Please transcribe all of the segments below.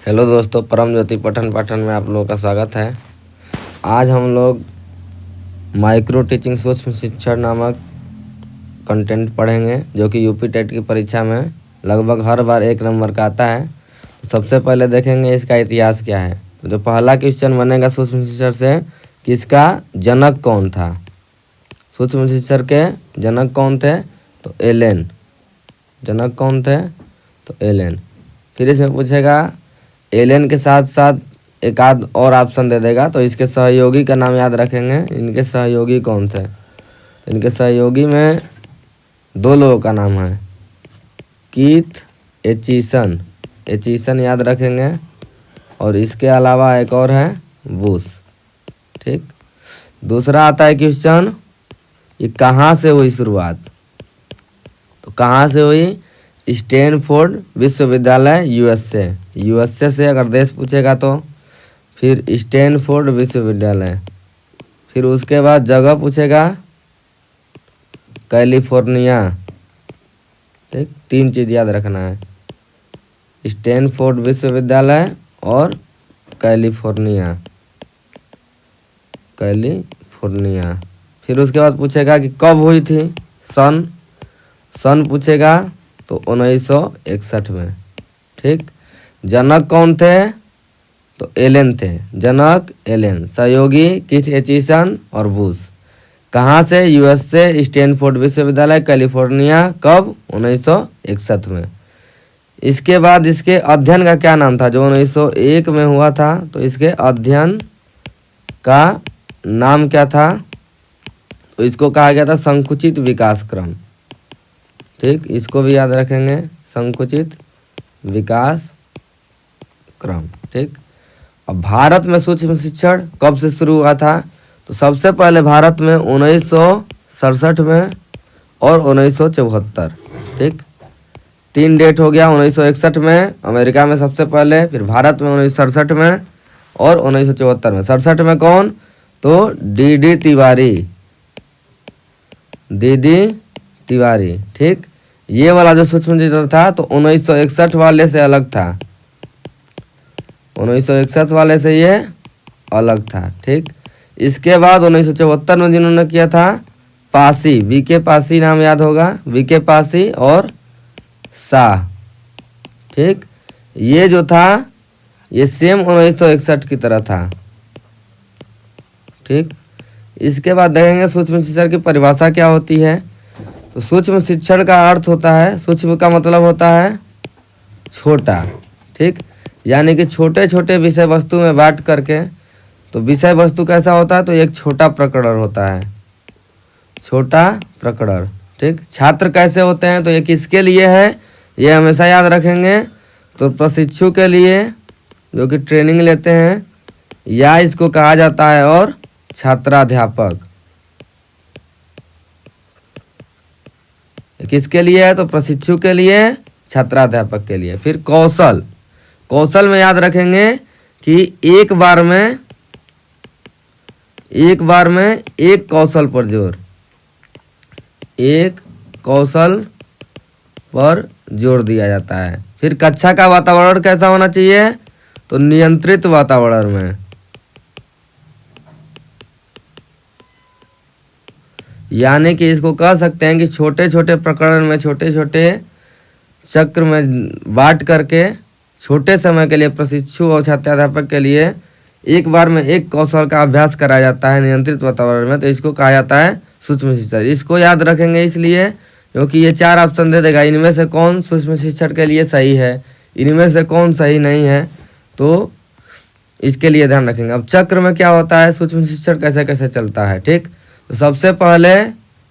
Hello दोस्तों, परम ज्योति पठन पाठन में आप लोगों का स्वागत है। आज हम लोग माइक्रो टीचिंग सूक्ष्म शिक्षण नामक कंटेंट पढ़ेंगे, जो कि यूपी टेट की परीक्षा में लगभग हर बार 1 नंबर का आता है। तो सबसे पहले देखेंगे इसका इतिहास क्या है। तो जो पहला क्वेश्चन बनेगा सूक्ष्म शिक्षण से कि इसका जनक कौन था। सूक्ष्म शिक्षण के जनक कौन थे? तो एलेन। जनक कौन थे? तो एलेन। फिर इसमें पूछेगा एलेन के साथ साथ एक आध और ऑप्शन दे देगा, तो इसके सहयोगी का नाम याद रखेंगे। इनके सहयोगी कौन थे? तो इनके सहयोगी में 2 लोगों का नाम है, कीथ एचिसन। एचिसन याद रखेंगे। और इसके अलावा एक और है बुश। ठीक। दूसरा आता है क्वेश्चन, ये कहाँ से हुई शुरुआत। तो कहाँ से हुई? स्टैनफोर्ड विश्वविद्यालय यूएसए से अगर देश पूछेगा तो फिर स्टैनफोर्ड विश्वविद्यालय। फिर उसके बाद जगह पूछेगा कैलिफोर्निया। ठीक, 3 चीज़ याद रखना है, स्टैनफोर्ड विश्वविद्यालय और कैलिफोर्निया। फिर उसके बाद पूछेगा कि कब हुई थी, सन पूछेगा तो 1961 में। ठीक। जनक कौन थे? तो एलेन थे। जनक एलेन। सहयोगी कीथ एचिसन और बुश। कहाँ से? यूएसए स्टैनफोर्ड विश्वविद्यालय कैलिफोर्निया। कब? 1961 में। इसके बाद इसके अध्ययन का क्या नाम था? जो 1901 में हुआ था, तो इसके अध्ययन का नाम क्या था? तो इसको कहा गया था संकुचित विकास क्रम। ठीक, इसको भी याद रखेंगे, संकुचित विकास क्रम। ठीक। अब भारत में सूक्ष्म शिक्षण कब से शुरू हुआ था? तो सबसे पहले भारत में 1967 में और 1974। ठीक, 3 डेट हो गया। 1961 में अमेरिका में सबसे पहले, फिर भारत में 1967 में और 1974 में। 67 में कौन? तो डी तिवारी। ठीक। ये वाला जो सूक्ष्म शिक्षण था तो 1961 वाले से अलग था। 1961 वाले से ये अलग था। ठीक। इसके बाद 1974 में जिन्होंने किया था पासी, वीके पासी नाम याद होगा, वीके पासी और शाह। ठीक। ये जो था ये सेम 1961 की तरह था। ठीक। इसके बाद देखेंगे सूक्ष्म शिक्षण की परिभाषा क्या होती है। तो सूक्ष्म शिक्षण का अर्थ होता है, सूक्ष्म का मतलब होता है छोटा। ठीक, यानी कि छोटे छोटे विषय वस्तु में बांट करके। तो विषय वस्तु कैसा होता है? तो एक छोटा प्रकरण होता है, छोटा प्रकरण। ठीक। छात्र कैसे होते हैं? तो ये किसके लिए है, ये हमेशा याद रखेंगे। तो प्रशिक्षु के लिए, जो कि ट्रेनिंग लेते हैं, या इसको कहा जाता है और छात्राध्यापक। किसके लिए है? तो प्रशिक्षु के लिए, छात्राध्यापक के लिए। फिर कौशल में याद रखेंगे कि एक बार में एक कौशल पर जोर, एक कौशल पर जोर दिया जाता है। फिर कक्षा का वातावरण कैसा होना चाहिए? तो नियंत्रित वातावरण में, यानी कि इसको कह सकते हैं कि छोटे छोटे प्रकरण में, छोटे छोटे चक्र में बांट करके छोटे समय के लिए प्रशिक्षु और छात्राध्यापक के लिए एक बार में एक कौशल का अभ्यास कराया जाता है नियंत्रित वातावरण में। तो इसको कहा जाता है सूक्ष्म शिक्षण। इसको याद रखेंगे इसलिए क्योंकि ये 4 ऑप्शन दे देगा, इनमें से कौन सूक्ष्म शिक्षण के लिए सही है, इनमें से कौन सही नहीं है, तो इसके लिए ध्यान रखेंगे। अब चक्र में क्या होता है, सूक्ष्म शिक्षण कैसे कैसे चलता है। ठीक। तो सबसे पहले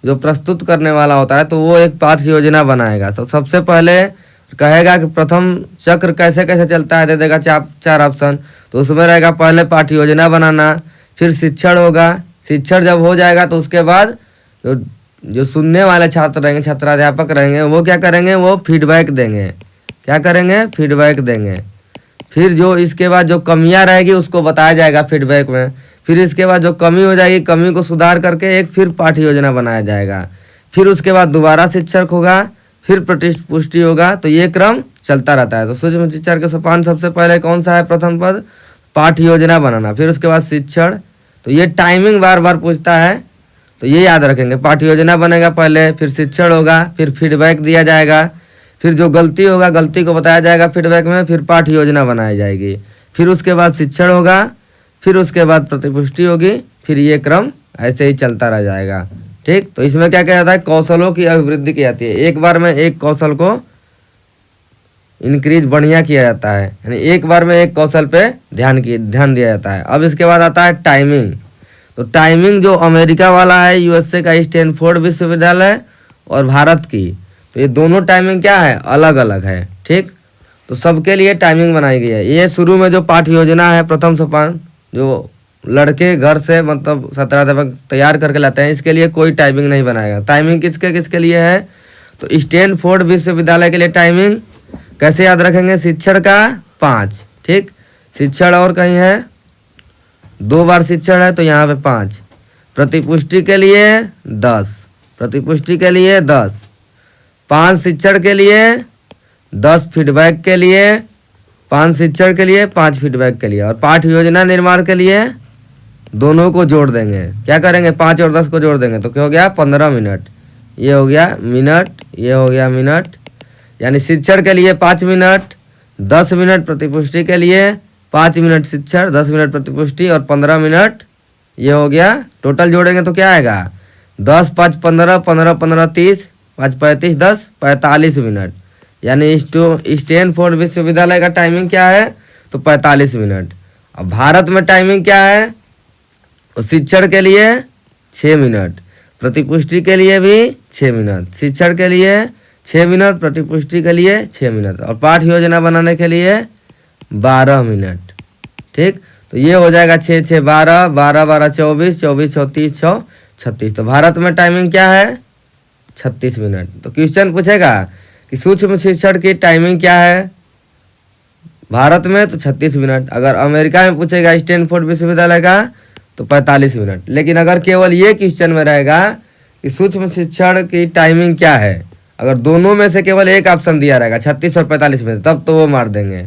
जो प्रस्तुत करने वाला होता है तो वो एक पाठ योजना बनाएगा। तो सबसे पहले कहेगा कि प्रथम चक्र कैसे कैसे चलता है, दे देगा 4 ऑप्शन। तो उसमें रहेगा पहले पाठ योजना बनाना, फिर शिक्षण होगा। शिक्षण जब हो जाएगा तो उसके बाद जो सुनने वाले छात्र रहेंगे, छात्राध्यापक रहेंगे, वो क्या करेंगे? वो फीडबैक देंगे। क्या करेंगे? फीडबैक देंगे। फिर जो इसके बाद जो कमियां रहेगी उसको बताया जाएगा फीडबैक में। फिर इसके बाद जो कमी हो जाएगी, कमी को सुधार करके एक फिर पाठ्य योजना बनाया जाएगा। फिर उसके बाद दोबारा शिक्षक होगा, फिर पुष्टि होगा। तो ये क्रम चलता रहता है। तो सूक्ष्म शिक्षण के सोपान सबसे पहले कौन सा है? प्रथम पद पाठ योजना बनाना, फिर उसके बाद शिक्षण। तो ये टाइमिंग बार बार पूछता है, तो ये याद रखेंगे। पाठ योजना बनेगा पहले, फिर शिक्षण होगा, फिर फीडबैक दिया जाएगा, फिर जो गलती होगा गलती को बताया जाएगा फीडबैक में, फिर पाठ योजना बनाई जाएगी, फिर उसके बाद शिक्षण होगा, फिर उसके बाद प्रतिपुष्टि होगी, फिर ये क्रम ऐसे ही चलता रह जाएगा। ठीक, तो इसमें क्या किया जाता है? कौशलों की अभिवृद्धि की जाती है। एक बार में एक कौशल को इंक्रीज बढ़िया किया जाता है, यानी एक बार में एक कौशल पे ध्यान दिया जाता है। अब इसके बाद आता है टाइमिंग। तो टाइमिंग जो अमेरिका वाला है, यूएसए का स्टैनफोर्ड विश्वविद्यालय और भारत की, तो ये दोनों टाइमिंग क्या है? अलग अलग है। ठीक, तो सबके लिए टाइमिंग बनाई गई है। ये शुरू में जो पाठ योजना है, प्रथम सोपान, जो लड़के घर से मतलब 17 तक तैयार करके लाते हैं, इसके लिए कोई टाइमिंग नहीं बनाएगा। टाइमिंग किसके किसके लिए है? तो स्टैनफोर्ड विश्वविद्यालय के लिए टाइमिंग कैसे याद रखेंगे? शिक्षण का 5, ठीक, शिक्षण और कहीं है 2 बार शिक्षण है तो यहाँ पे 5, प्रतिपुष्टि के लिए 10, प्रतिपुष्टि के लिए 10, 5 शिक्षण के लिए, 10 फीडबैक के लिए, 5 शिक्षण के लिए, 5 फीडबैक के लिए, और पाठ योजना निर्माण के लिए दोनों को जोड़ देंगे। क्या करेंगे? 5 और 10 को जोड़ देंगे तो क्या हो गया? 15 मिनट। ये हो गया मिनट, ये हो गया मिनट, यानी शिक्षण के लिए 5 मिनट, 10 मिनट प्रतिपुष्टि के लिए, 5 मिनट शिक्षण, 10 मिनट प्रतिपुष्टि और 15 मिनट, ये हो गया। टोटल जोड़ेंगे तो क्या आएगा? 10 5 15, 15 15 30, 5 35, 10 45 मिनट। यानी स्टैनफोर्ड विश्वविद्यालय का टाइमिंग क्या है? तो 45 मिनट। अब भारत में टाइमिंग क्या है? तो शिक्षण के लिए 6 मिनट, प्रतिपुष्टि के लिए भी 6 मिनट, शिक्षण के लिए 6 मिनट, प्रतिपुष्टि के लिए 6 मिनट, और पाठ योजना बनाने के लिए 12 मिनट। ठीक, तो ये हो जाएगा 6 6 12, 12 12 24, 24 34 6 36। तो भारत में टाइमिंग क्या है? 36 मिनट। तो क्वेश्चन पूछेगा कि सूक्ष्म शिक्षण की टाइमिंग क्या है भारत में? तो 36 मिनट। अगर अमेरिका में पूछेगा स्टैनफोर्ड विश्वविद्यालय का तो 45 मिनट। लेकिन अगर केवल ये क्वेश्चन में रहेगा कि सूक्ष्म शिक्षण की टाइमिंग क्या है, अगर दोनों में से केवल एक ऑप्शन दिया रहेगा 36 और 45 मिनट, तब तो वो मार देंगे।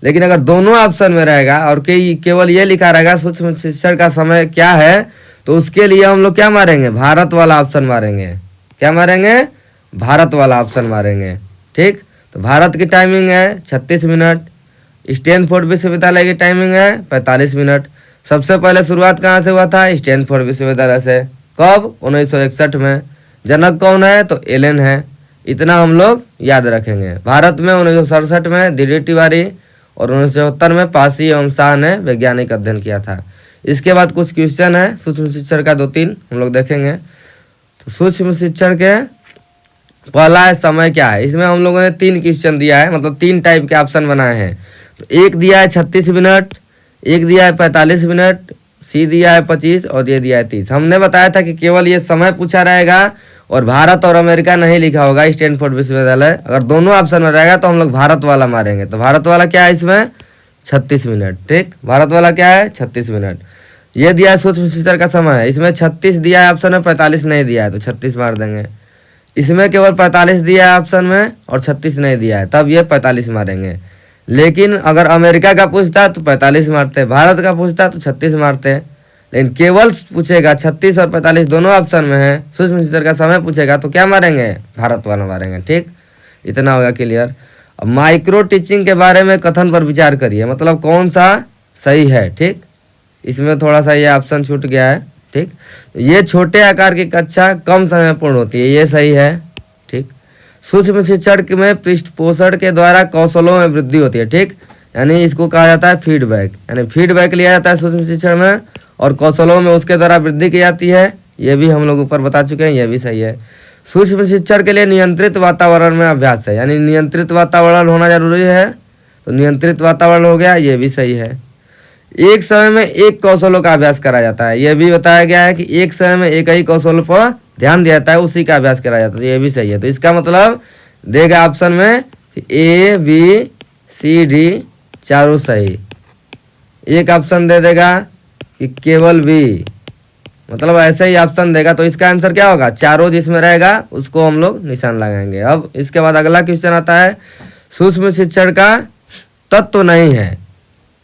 लेकिन अगर दोनों ऑप्शन में रहेगा और केवल ये लिखा रहेगा सूक्ष्म शिक्षण का समय क्या है, तो उसके लिए हम लोग क्या मारेंगे? भारत वाला ऑप्शन मारेंगे। क्या मारेंगे? भारत वाला ऑप्शन मारेंगे। ठीक, तो भारत की टाइमिंग है 36 मिनट, स्टैनफोर्ड विश्वविद्यालय की टाइमिंग है 45 मिनट। सबसे पहले शुरुआत कहाँ से हुआ था? स्टैनफोर्ड विश्वविद्यालय से। कब? 1961 में। जनक कौन है? तो एलन है। इतना हम लोग याद रखेंगे। भारत में 1967 में डी तिवारी और 1970 में पासी एवं शाह ने वैज्ञानिक अध्ययन किया था। इसके बाद कुछ क्वेश्चन है सूक्ष्म शिक्षण का 2-3 हम लोग देखेंगे। तो सूक्ष्म शिक्षण के पहला है समय क्या है? इसमें हम लोगों ने 3 क्वेश्चन दिया है, मतलब 3 टाइप के ऑप्शन बनाए हैं। तो एक दिया है 36 मिनट, एक दिया है 45 मिनट, सी दिया है 25 और ये दिया है 30। हमने बताया था कि केवल ये समय पूछा रहेगा और भारत और अमेरिका नहीं लिखा होगा स्टैनफोर्ड विश्वविद्यालय। अगर दोनों ऑप्शन में रहेगा तो हम लोग भारत वाला मारेंगे। तो भारत वाला क्या है इसमें? 36 मिनट। ठीक, भारत वाला क्या है? 36 मिनट। ये दिया है सूक्ष्म शिक्षण का समय है, इसमें 36 दिया है ऑप्शन में, 45 नहीं दिया है तो 36 मार देंगे। इसमें केवल 45 दिया है ऑप्शन में और 36 नहीं दिया है, तब ये 45 मारेंगे। लेकिन अगर अमेरिका का पूछता तो 45 मारते, भारत का पूछता तो 36 मारते। लेकिन केवल पूछेगा 36 और 45 दोनों ऑप्शन में है, सूक्ष्म शिक्षण का समय पूछेगा तो क्या मारेंगे? भारत वाला मारेंगे। ठीक, इतना होगा क्लियर। अब माइक्रो टीचिंग के बारे में कथन पर विचार करिए, मतलब कौन सा सही है। ठीक, इसमें थोड़ा सा ये ऑप्शन छूट गया है। ठीक, ये छोटे आकार की कक्षा कम समय में पूर्ण होती है, ये सही है। ठीक, सूक्ष्म शिक्षण में पृष्ठपोषण के द्वारा कौशलों में वृद्धि होती है। ठीक, यानी इसको कहा जाता है फीडबैक, यानी फीडबैक लिया जाता है सूक्ष्म शिक्षण में और कौशलों में उसके द्वारा वृद्धि की जाती है। ये भी हम लोग ऊपर बता चुके हैं, ये भी सही है। सूक्ष्म शिक्षण के लिए नियंत्रित वातावरण में अभ्यास है, यानी नियंत्रित वातावरण होना जरूरी है, तो नियंत्रित वातावरण हो गया, ये भी सही है। एक समय में एक कौशलों का अभ्यास करा जाता है, यह भी बताया गया है कि एक समय में एक ही कौशल पर ध्यान दिया जाता है, उसी का अभ्यास करा जाता है, तो ये भी सही है। तो इसका मतलब देगा ऑप्शन में ए बी सी डी चारों सही। एक ऑप्शन दे देगा कि केवल बी, मतलब ऐसे ही ऑप्शन देगा, तो इसका आंसर क्या होगा? चारों जिसमें रहेगा उसको हम लोग निशान लगाएंगे। अब इसके बाद अगला क्वेश्चन आता है सूक्ष्म शिक्षण का तत्व नहीं है।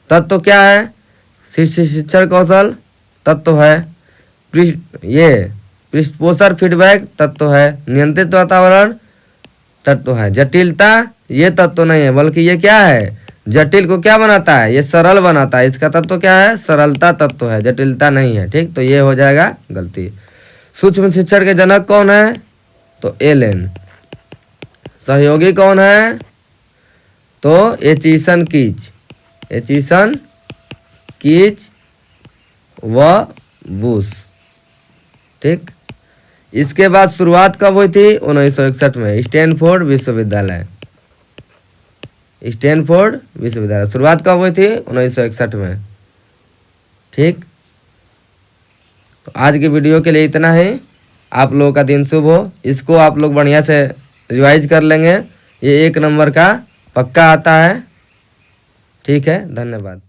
तत्व क्या है? शिक्षण कौशल तत्व है, पृष्ठपोषण फीडबैक तत्व है, नियंत्रित वातावरण तत्व है। जटिलता ये तत्व नहीं है, बल्कि ये क्या है? जटिल को क्या बनाता है? ये सरल बनाता है। इसका तत्व क्या है? सरलता तत्व है, जटिलता नहीं है। ठीक, तो ये हो जाएगा गलती। सूक्ष्म शिक्षण के जनक कौन है? तो एलेन। सहयोगी कौन है? तो एचिसन कीच व बुश। ठीक, इसके बाद शुरुआत कब हुई थी? 1961 में स्टैनफोर्ड विश्वविद्यालय। शुरुआत कब हुई थी? 1961 में। ठीक, तो आज की वीडियो के लिए इतना ही। आप लोगों का दिन शुभ हो। इसको आप लोग बढ़िया से रिवाइज कर लेंगे, ये 1 नंबर का पक्का आता है। ठीक है, धन्यवाद।